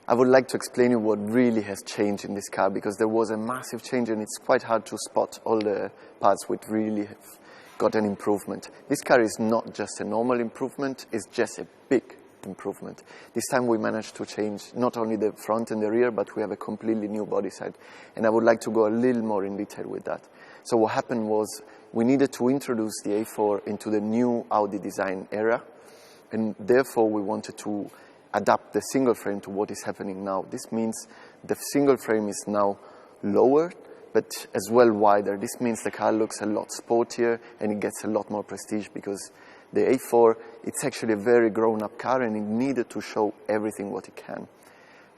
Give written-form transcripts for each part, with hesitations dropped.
I would like to explain you what really has changed in this car, because there was a massive change and it's quite hard to spot all the parts which really have got an improvement. This car is not just a normal improvement, it's just a big improvement. This time we managed to change not only the front and the rear, but we have a completely new body side. And I would like to go a little more in detail with that. So what happened was we needed to introduce the A4 into the new Audi design era, and therefore we wanted to adapt the single frame to what is happening now. This means the single frame is now lower, but as well wider. This means the car looks a lot sportier and it gets a lot more prestige, because the A4, it's actually a very grown-up car and it needed to show everything what it can.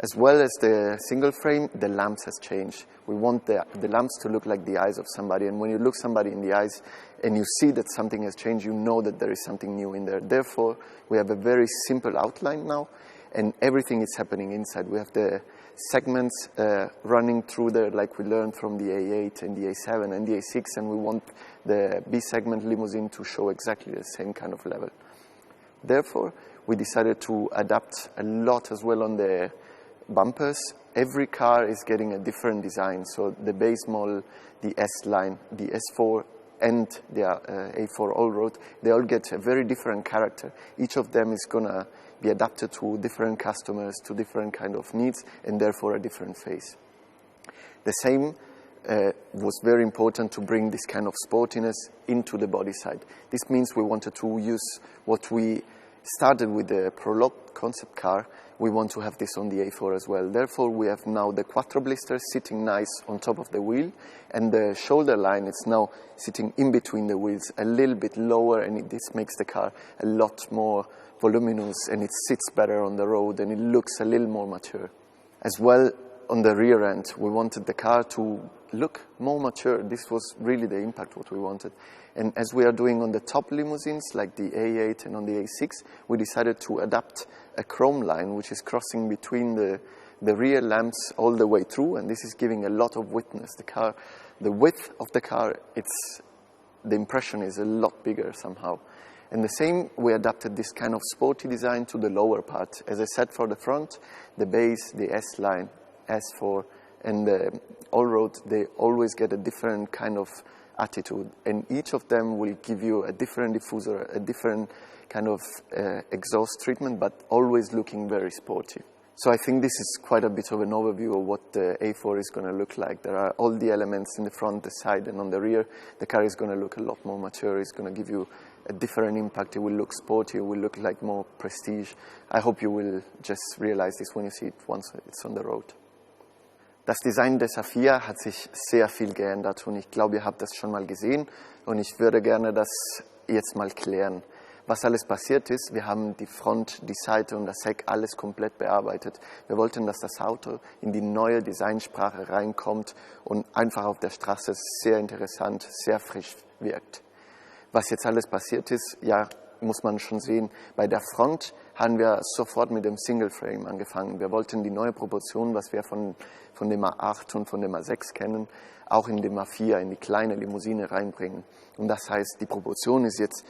As well as the single frame, the lamps has changed. We want the lamps to look like the eyes of somebody, and when you look somebody in the eyes and you see that something has changed, you know that there is something new in there. Therefore, we have a very simple outline now, and everything is happening inside. We have the segments running through there like we learned from the A8 and the A7 and the A6, and we want the B segment limousine to show exactly the same kind of level. Therefore, we decided to adapt a lot as well on the bumpers. Every car is getting a different design, so the base model, the S-Line, the S4 and the A4 Allroad, they all get a very different character. Each of them is going to be adapted to different customers, to different kind of needs, and therefore a different face. The same was very important to bring this kind of sportiness into the body side. This means we wanted to use what we started with the Prologue concept car. We want to have this on the A4 as well. Therefore, we have now the Quattro blisters sitting nice on top of the wheel, and the shoulder line is now sitting in between the wheels, a little bit lower, and this makes the car a lot more voluminous, and it sits better on the road, and it looks a little more mature. As well, on the rear end, we wanted the car to look more mature. This was really the impact what we wanted. And as we are doing on the top limousines, like the A8 and on the A6, we decided to adapt a chrome line, which is crossing between the rear lamps all the way through, and this is giving a lot of width. The width of the car, the impression is a lot bigger somehow. And the same, we adapted this kind of sporty design to the lower part. As I said, for the front, the base, the S-Line, S4, and the Allroad, they always get a different kind of attitude, and each of them will give you a different diffuser, a different kind of exhaust treatment, but always looking very sporty. So I think this is quite a bit of an overview of what the A4 is going to look like. There are all the elements in the front, the side, and on the rear. The car is going to look a lot more mature. It's going to give you a different impact. It will look sporty. It will look like more prestige. I hope you will just realize this when you see it once it's on the road. Das Design des A4 hat sich sehr viel geändert und ich glaube, ihr habt das schon mal gesehen und ich würde gerne das jetzt mal klären. Was alles passiert ist, wir haben die Front, die Seite und das Heck alles komplett bearbeitet. Wir wollten, dass das Auto in die neue Designsprache reinkommt und einfach auf der Straße sehr interessant, sehr frisch wirkt. Was jetzt alles passiert ist, ja, muss man schon sehen. Bei der Front haben wir sofort mit dem Single Frame angefangen. Wir wollten die neue Proportion, was wir von dem A8 und von dem A6 kennen, auch in dem A4, in die kleine Limousine reinbringen. Und das heißt, die Proportion ist jetzt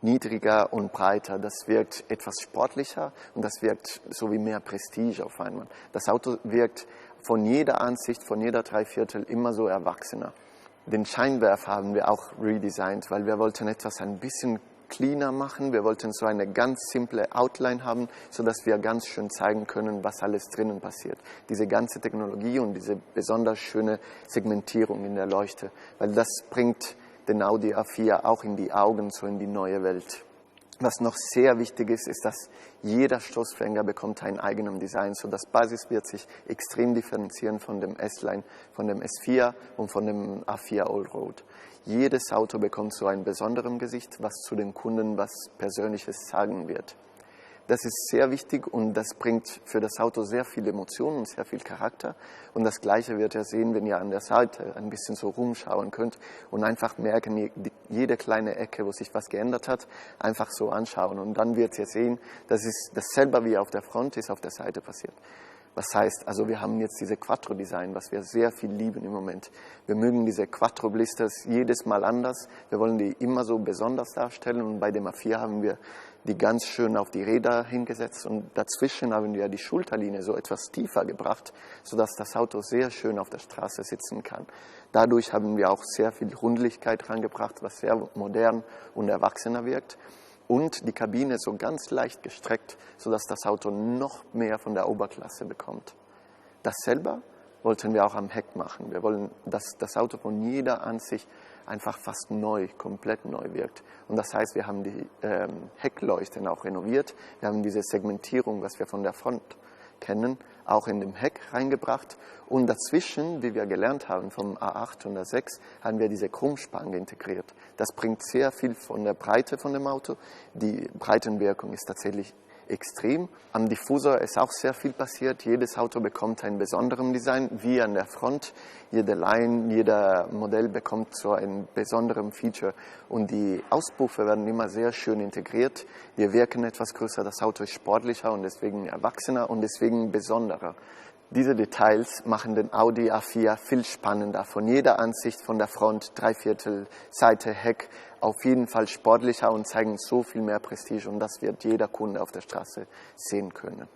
niedriger und breiter. Das wirkt etwas sportlicher und das wirkt so wie mehr Prestige auf einmal. Das Auto wirkt von jeder Ansicht, von jeder Dreiviertel immer so erwachsener. Den Scheinwerfer haben wir auch redesigned, weil wir wollten etwas ein bisschen cleaner machen. Wir wollten so eine ganz simple Outline haben, sodass wir ganz schön zeigen können, was alles drinnen passiert. Diese ganze Technologie und diese besonders schöne Segmentierung in der Leuchte, weil das bringt den Audi A4 auch in die Augen, so in die neue Welt. Was noch sehr wichtig ist, ist, dass jeder Stoßfänger bekommt einen eigenen Design. So das Basis wird sich extrem differenzieren von dem S-Line, von dem S4 und von dem A4 Allroad. Jedes Auto bekommt so ein besonderes Gesicht, was zu den Kunden was Persönliches sagen wird. Das ist sehr wichtig und das bringt für das Auto sehr viel Emotionen und sehr viel Charakter. Und das Gleiche wird ihr sehen, wenn ihr an der Seite ein bisschen so rumschauen könnt und einfach merken, jede kleine Ecke, wo sich was geändert hat, einfach so anschauen. Und dann wird ihr sehen, das ist dasselbe wie auf der Front ist auf der Seite passiert. Was heißt, also wir haben jetzt diese Quattro-Design, was wir sehr viel lieben im Moment. Wir mögen diese Quattro-Blisters jedes Mal anders. Wir wollen die immer so besonders darstellen und bei dem A4 haben wir die ganz schön auf die Räder hingesetzt und dazwischen haben wir die Schulterlinie so etwas tiefer gebracht, sodass das Auto sehr schön auf der Straße sitzen kann. Dadurch haben wir auch sehr viel Rundlichkeit reingebracht, was sehr modern und erwachsener wirkt. Und die Kabine so ganz leicht gestreckt, sodass das Auto noch mehr von der Oberklasse bekommt. Dasselbe wollten wir auch am Heck machen. Wir wollen, dass das Auto von jeder Ansicht einfach fast neu, komplett neu wirkt. Und das heißt, wir haben die Heckleuchten auch renoviert. Wir haben diese Segmentierung, was wir von der Front kennen, auch in dem Heck reingebracht. Und dazwischen, wie wir gelernt haben vom A8 und A6, haben wir diese Chromspange integriert. Das bringt sehr viel von der Breite von dem Auto. Die Breitenwirkung ist tatsächlich extrem. Am Diffusor ist auch sehr viel passiert. Jedes Auto bekommt einen besonderen Design, wie an der Front. Jede Line, jeder Modell bekommt so ein besonderen Feature. Und die Auspuffe werden immer sehr schön integriert. Wir wirken etwas größer, das Auto ist sportlicher und deswegen erwachsener und deswegen besonderer. Diese Details machen den Audi A4 viel spannender. Von jeder Ansicht, von der Front, Dreiviertel, Seite, Heck, auf jeden Fall sportlicher und zeigen so viel mehr Prestige. Und das wird jeder Kunde auf der Straße sehen können.